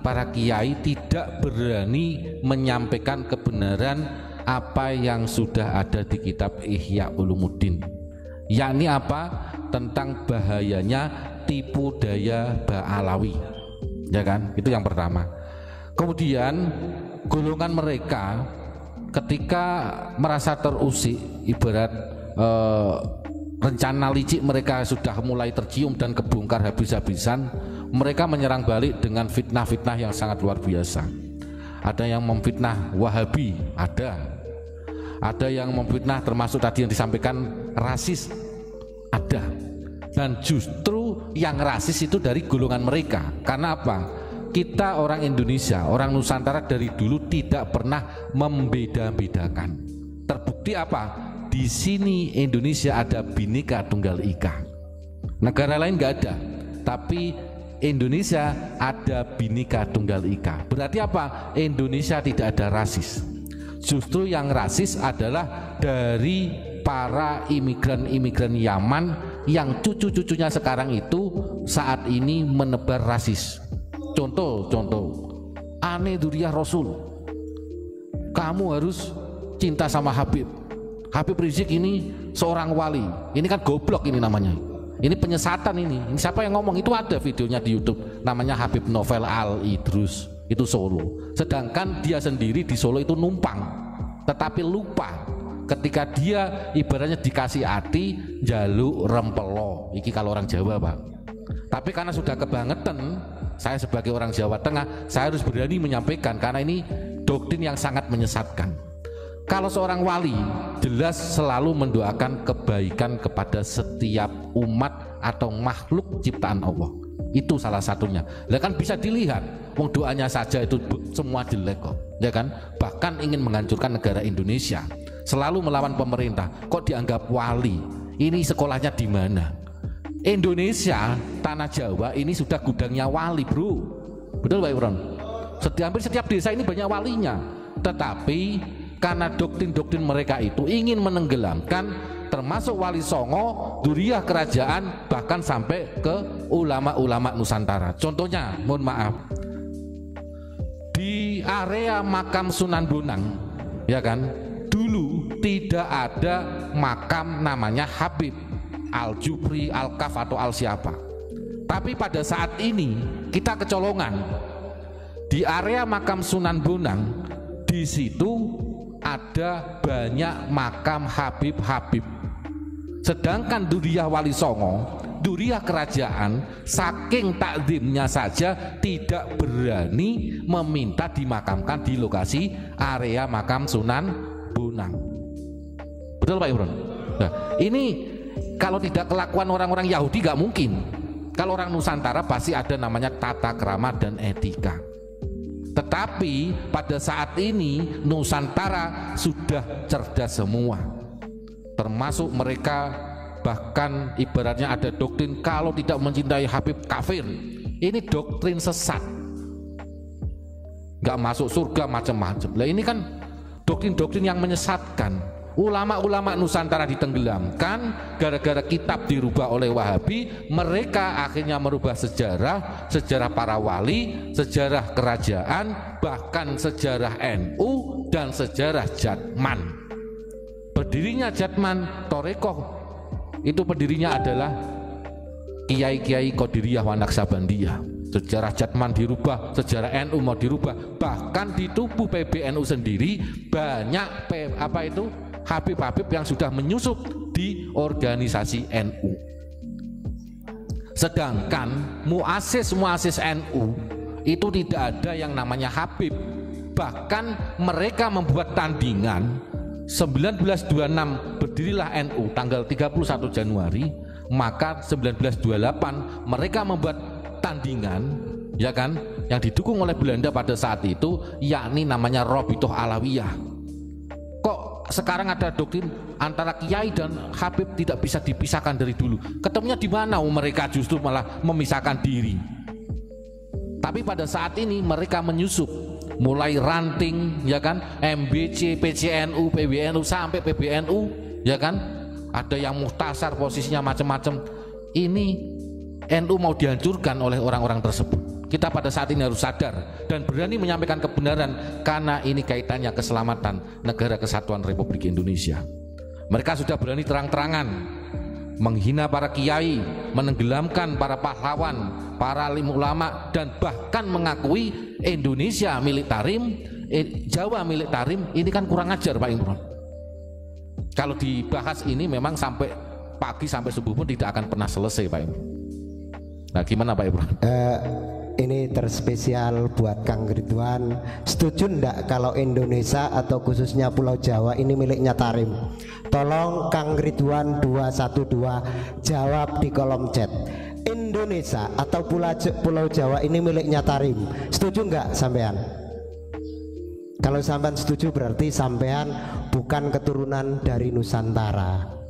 para kiai tidak berani menyampaikan kebenaran apa yang sudah ada di kitab Ihya Ulumuddin, yakni apa? Tentang bahayanya tipu daya Ba'alawi, ya kan? Itu yang pertama. Kemudian golongan mereka ketika merasa terusik, ibarat rencana licik mereka sudah mulai tercium dan kebongkar habis-habisan, mereka menyerang balik dengan fitnah-fitnah yang sangat luar biasa. Ada yang memfitnah Wahabi, ada yang memfitnah termasuk tadi yang disampaikan rasis, ada. Dan justru yang rasis itu dari golongan mereka. Karena apa? Kita orang Indonesia, orang Nusantara dari dulu tidak pernah membeda-bedakan. Terbukti apa? Di sini Indonesia ada Bhinneka Tunggal Ika. Negara lain nggak ada, tapi Indonesia ada Bhinneka Tunggal Ika. Berarti apa? Indonesia tidak ada rasis. Justru yang rasis adalah dari para imigran-imigran Yaman yang cucu-cucunya sekarang itu saat ini menebar rasis. Contoh, Ane Duriyah Rasul, kamu harus cinta sama Habib Rizik, ini seorang wali. Ini kan goblok ini namanya. Ini penyesatan ini. Ini siapa yang ngomong? Itu ada videonya di YouTube, namanya Habib Novel Al Idrus, itu Solo. Sedangkan dia sendiri di Solo itu numpang, tetapi lupa ketika dia ibaratnya dikasih hati jaluk rempelo. Iki kalau orang Jawa, Pak. Tapi karena sudah kebangetan, saya sebagai orang Jawa Tengah, saya harus berani menyampaikan karena ini doktrin yang sangat menyesatkan. Kalau seorang wali jelas selalu mendoakan kebaikan kepada setiap umat atau makhluk ciptaan Allah. Itu salah satunya. Lah kan bisa dilihat, wong doanya saja itu semua jelek kok, ya kan? Bahkan ingin menghancurkan negara Indonesia, selalu melawan pemerintah. Kok dianggap wali? Ini sekolahnya di mana? Indonesia, tanah Jawa ini sudah gudangnya wali, bro. Betul Pak Imron? Hampir setiap desa ini banyak walinya. Tetapi karena doktrin-doktrin mereka itu ingin menenggelamkan termasuk Wali Songo, Duriyah kerajaan, bahkan sampai ke ulama-ulama Nusantara. Contohnya, mohon maaf, di area makam Sunan Bonang, ya kan, dulu tidak ada makam namanya Habib Al-Jufri, Al-Kaf atau Al-Siapa. Tapi pada saat ini kita kecolongan di area makam Sunan Bonang, di situ ada banyak makam Habib-Habib. Sedangkan Duriyah Wali Songo, Duriyah kerajaan, saking takzimnya saja tidak berani meminta dimakamkan di lokasi area makam Sunan Bonang. Betul Pak Imron? Nah, ini kalau tidak kelakuan orang-orang Yahudi gak mungkin. Kalau orang Nusantara pasti ada namanya tata krama dan etika. Tetapi pada saat ini Nusantara sudah cerdas semua, termasuk mereka bahkan ibaratnya ada doktrin kalau tidak mencintai Habib kafir. Ini doktrin sesat, nggak masuk surga macam-macam. Lah ini kan doktrin-doktrin yang menyesatkan. Ulama-ulama Nusantara ditenggelamkan gara-gara kitab dirubah oleh Wahabi. Mereka akhirnya merubah sejarah para wali, sejarah kerajaan, bahkan sejarah NU dan sejarah Jatman. Berdirinya Jatman Torekoh itu pendirinya adalah Kiai-Kiai Qadiriyah wa Naqsabandiyah. Sejarah Jatman dirubah, sejarah NU mau dirubah, bahkan di tubuh PBNU sendiri banyak Habib-Habib yang sudah menyusup di organisasi NU. Sedangkan muasis NU itu tidak ada yang namanya Habib. Bahkan mereka membuat tandingan 1926 berdirilah NU tanggal 31 Januari, maka 1928 mereka membuat tandingan, ya kan, yang didukung oleh Belanda pada saat itu, yakni namanya Robitoh Alawiyah. Sekarang ada doktrin antara kiai dan Habib tidak bisa dipisahkan dari dulu. Ketemunya di mana? Mereka justru malah memisahkan diri. Tapi pada saat ini mereka menyusup, mulai ranting, ya kan, MBC, PCNU, PBNU sampai PBNU, ya kan. Ada yang muhtasar posisinya macam-macam. Ini NU mau dihancurkan oleh orang-orang tersebut. Kita pada saat ini harus sadar dan berani menyampaikan kebenaran, karena ini kaitannya keselamatan negara kesatuan Republik Indonesia. Mereka sudah berani terang-terangan menghina para kiai, menenggelamkan para pahlawan, para alim ulama, dan bahkan mengakui Indonesia milik Tarim, Jawa milik Tarim. Ini kan kurang ajar Pak Imron. Kalau dibahas ini memang sampai pagi sampai subuh pun tidak akan pernah selesai Pak Imron. Nah gimana Pak Imron? Ini terspesial buat Kang Ridwan. Setuju ndak kalau Indonesia atau khususnya Pulau Jawa ini miliknya Tarim? Tolong Kang Ridwan 212 jawab di kolom chat. Indonesia atau Pulau Jawa ini miliknya Tarim? Setuju nggak sampean? Kalau sampean setuju berarti sampean bukan keturunan dari Nusantara.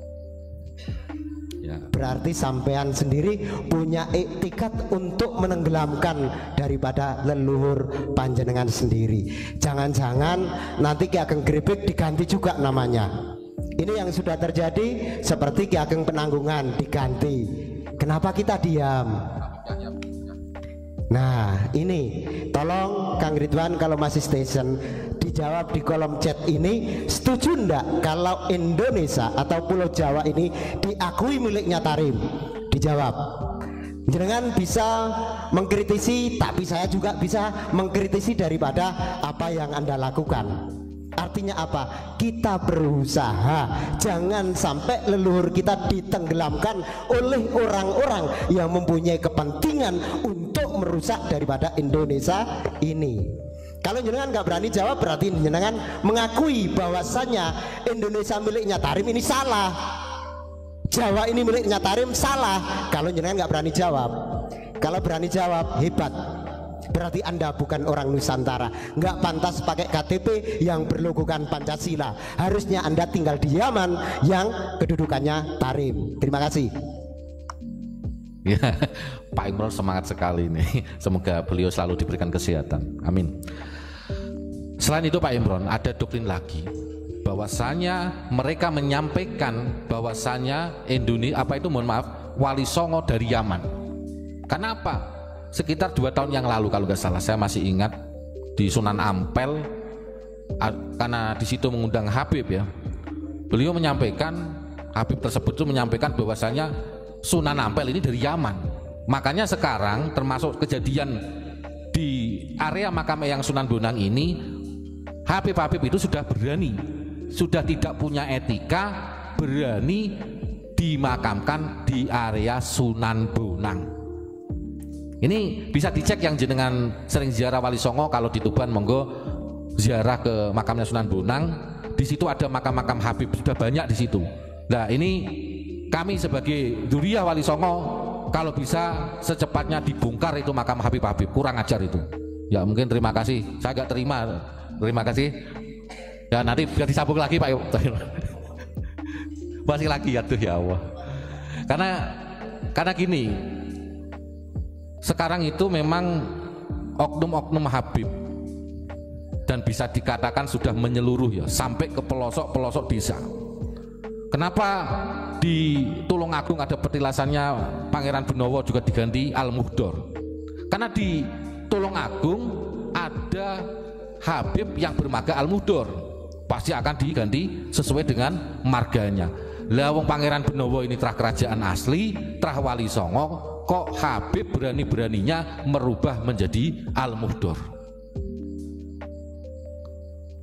Berarti sampean sendiri punya etikat untuk menenggelamkan daripada leluhur panjenengan sendiri. Jangan-jangan nanti Ki Ageng Grebek diganti juga namanya. Ini yang sudah terjadi, seperti Ki Ageng Penanggungan diganti. Kenapa kita diam? Nah ini tolong Kang Ridwan kalau masih station dijawab di kolom chat ini. Setuju ndak kalau Indonesia atau Pulau Jawa ini diakui miliknya Tarim? Dijawab. Jangan bisa mengkritisi, tapi saya juga bisa mengkritisi daripada apa yang Anda lakukan. Artinya apa? Kita berusaha jangan sampai leluhur kita ditenggelamkan oleh orang-orang yang mempunyai kepentingan untuk merusak daripada Indonesia ini. Kalau jenengan nggak berani jawab, berarti jenengan mengakui bahwasannya Indonesia miliknya Tarim ini salah, Jawa ini miliknya Tarim salah. Kalau jenengan nggak berani jawab. Kalau berani jawab, hebat. Berarti Anda bukan orang Nusantara, nggak pantas pakai KTP yang berlogokan Pancasila. Harusnya Anda tinggal di Yaman yang kedudukannya Tarim. Terima kasih. Ya, Pak Imron semangat sekali nih. Semoga beliau selalu diberikan kesehatan. Amin. Selain itu Pak Imron, ada doktrin lagi bahwasanya mereka menyampaikan bahwasanya Indonesia Wali Songo dari Yaman. Kenapa? Sekitar 2 tahun yang lalu kalau nggak salah, saya masih ingat di Sunan Ampel, karena di situ mengundang Habib ya. Beliau menyampaikan, Habib tersebut itu menyampaikan bahwasanya Sunan Ampel ini dari Yaman. Makanya sekarang termasuk kejadian di area makam Eyang Sunan Bonang ini, Habib-habib itu sudah berani, sudah tidak punya etika, berani dimakamkan di area Sunan Bonang. Ini bisa dicek yang jenengan sering ziarah Wali Songo, kalau di Tuban monggo ziarah ke makamnya Sunan Bonang. Di situ ada makam-makam Habib, sudah banyak di situ. Nah ini kami sebagai Dzurriyyah Wali Songo, kalau bisa secepatnya dibongkar itu makam Habib-habib, kurang ajar itu. Ya mungkin terima kasih, saya agak terima kasih. Ya nanti biar disambung lagi Pak. Masih lagi ya tuh ya Allah. Karena gini. Sekarang itu memang oknum-oknum Habib, dan bisa dikatakan sudah menyeluruh ya, sampai ke pelosok-pelosok desa. Kenapa di Tulungagung ada petilasannya Pangeran Benowo juga diganti Al-Muhdor? Karena di Tulungagung ada Habib yang bermarga Al-Muhdor, pasti akan diganti sesuai dengan marganya. Lah wong Pangeran Benowo ini trah kerajaan asli, trah Wali Songo, kok Habib berani-beraninya merubah menjadi Al-Muhdor?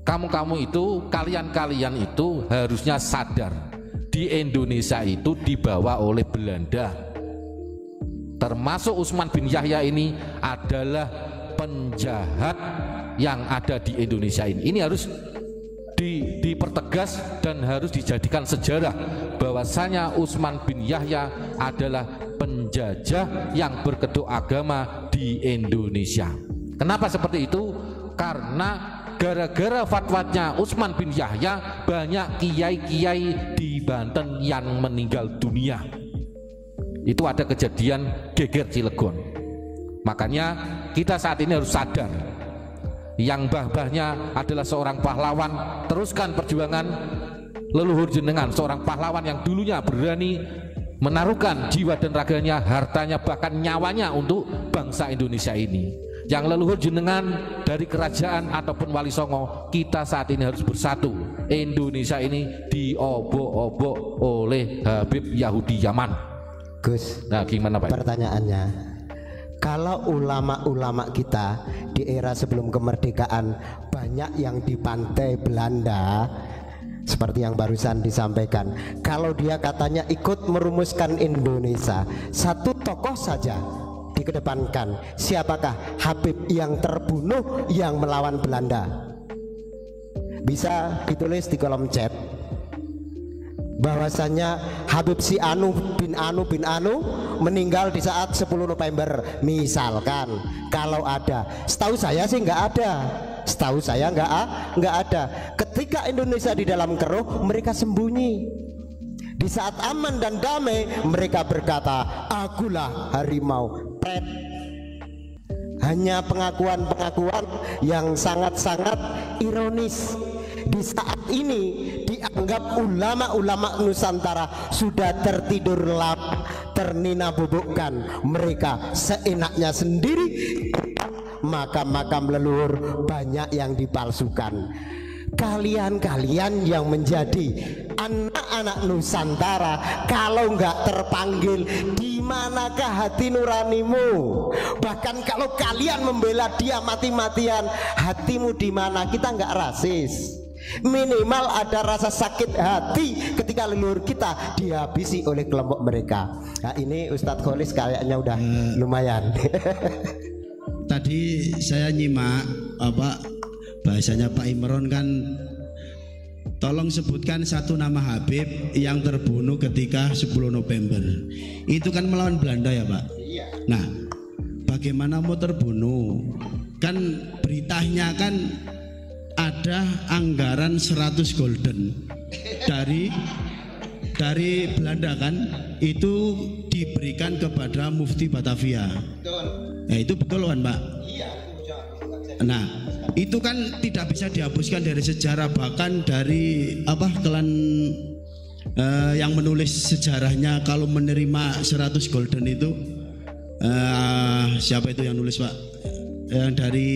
Kamu itu, kalian itu harusnya sadar, di Indonesia itu dibawa oleh Belanda. Termasuk Utsman bin Yahya ini adalah penjahat yang ada di Indonesia ini. Ini harus dipertegas dan harus dijadikan sejarah bahwasanya Utsman bin Yahya adalah penjajah yang berkedok agama di Indonesia. Kenapa seperti itu? Karena gara-gara fatwanya Utsman bin Yahya, banyak kiai-kiai di Banten yang meninggal dunia. Itu ada kejadian geger Cilegon. Makanya kita saat ini harus sadar, yang mbah-mbahnya adalah seorang pahlawan, teruskan perjuangan leluhur jenengan, seorang pahlawan yang dulunya berani menaruhkan jiwa dan raganya, hartanya, bahkan nyawanya untuk bangsa Indonesia ini. Yang leluhur jenengan dari kerajaan ataupun Wali Songo, kita saat ini harus bersatu. Indonesia ini diobok-obok oleh Habib Yahudi Yaman. Gus, nah gimana Pak? Pertanyaannya, kalau ulama-ulama kita di era sebelum kemerdekaan banyak yang di pantai Belanda, seperti yang barusan disampaikan, kalau dia katanya ikut merumuskan Indonesia, satu tokoh saja dikedepankan, siapakah? Habib yang terbunuh yang melawan Belanda. Bisa ditulis di kolom chat bahwasanya Habib si Anu bin Anu meninggal di saat 10 November misalkan. Kalau ada, setahu saya sih nggak ada. Setahu saya nggak ada. Ketika Indonesia di dalam keruh, mereka sembunyi. Di saat aman dan damai, mereka berkata, akulah harimau. Pret. Hanya pengakuan-pengakuan yang sangat-sangat ironis. Di saat ini dianggap ulama-ulama Nusantara sudah tertidur lelap, ternina bubukkan. Mereka seenaknya sendiri. Makam-makam leluhur banyak yang dipalsukan. Kalian-kalian yang menjadi anak-anak Nusantara, kalau nggak terpanggil, di manakah hati nuranimu? Bahkan kalau kalian membela dia mati-matian, hatimu di mana? Kita nggak rasis. Minimal ada rasa sakit hati ketika leluhur kita dihabisi oleh kelompok mereka. Nah ini Ustadz Kholis kayaknya udah lumayan. Tadi saya nyimak bahasanya Pak Imron kan, tolong sebutkan satu nama Habib yang terbunuh ketika 10 November. Itu kan melawan Belanda ya Pak? Iya. Nah, bagaimana mau terbunuh? Kan beritanya kan ada anggaran 100 golden dari Belanda kan, itu diberikan kepada Mufti Batavia. Betul. Nah, itu betul kan Pak? Iya. Nah, itu kan tidak bisa dihapuskan dari sejarah, bahkan dari klan yang menulis sejarahnya kalau menerima 100 golden itu siapa itu yang nulis Pak? Yang dari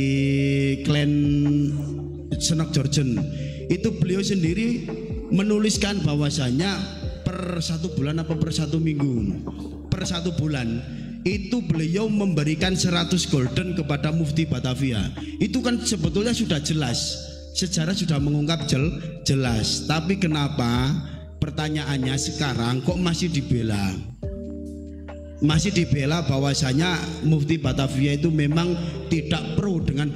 klan Senok Jorjen itu beliau sendiri menuliskan bahwasanya per 1 bulan apa per 1 minggu, per 1 bulan itu beliau memberikan 100 golden kepada Mufti Batavia. Itu kan sebetulnya sudah jelas, sejarah sudah mengungkap jelas. Tapi kenapa pertanyaannya sekarang kok masih dibela? Masih dibela bahwasanya Mufti Batavia itu memang tidak pro dengan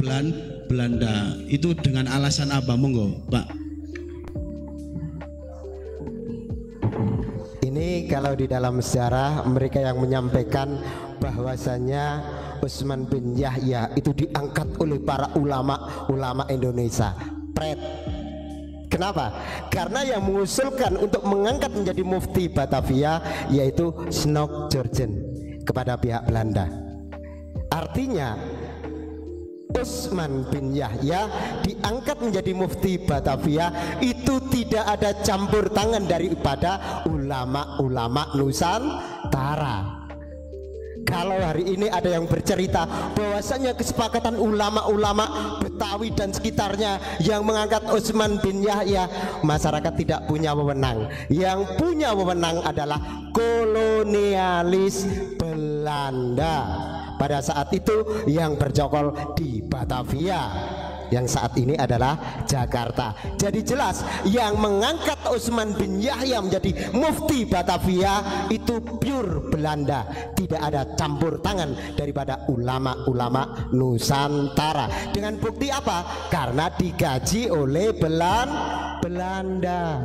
Belanda. Itu dengan alasan apa, monggo Pak? Ini kalau di dalam sejarah mereka yang menyampaikan bahwasanya Utsman bin Yahya itu diangkat oleh para ulama Indonesia. Pret. Kenapa? Karena yang mengusulkan untuk mengangkat menjadi Mufti Batavia yaitu Senok Jorjen kepada pihak Belanda. Artinya Utsman bin Yahya diangkat menjadi Mufti Batavia itu tidak ada campur tangan daripada ulama-ulama Nusantara. Kalau hari ini ada yang bercerita bahwasanya kesepakatan ulama-ulama Betawi dan sekitarnya yang mengangkat Utsman bin Yahya, masyarakat tidak punya wewenang. Yang punya wewenang adalah kolonialis Belanda. Pada saat itu yang bercokol di Batavia, yang saat ini adalah Jakarta. Jadi jelas yang mengangkat Utsman bin Yahya menjadi Mufti Batavia itu pure Belanda, tidak ada campur tangan daripada ulama-ulama Nusantara. Dengan bukti apa? Karena digaji oleh Belanda.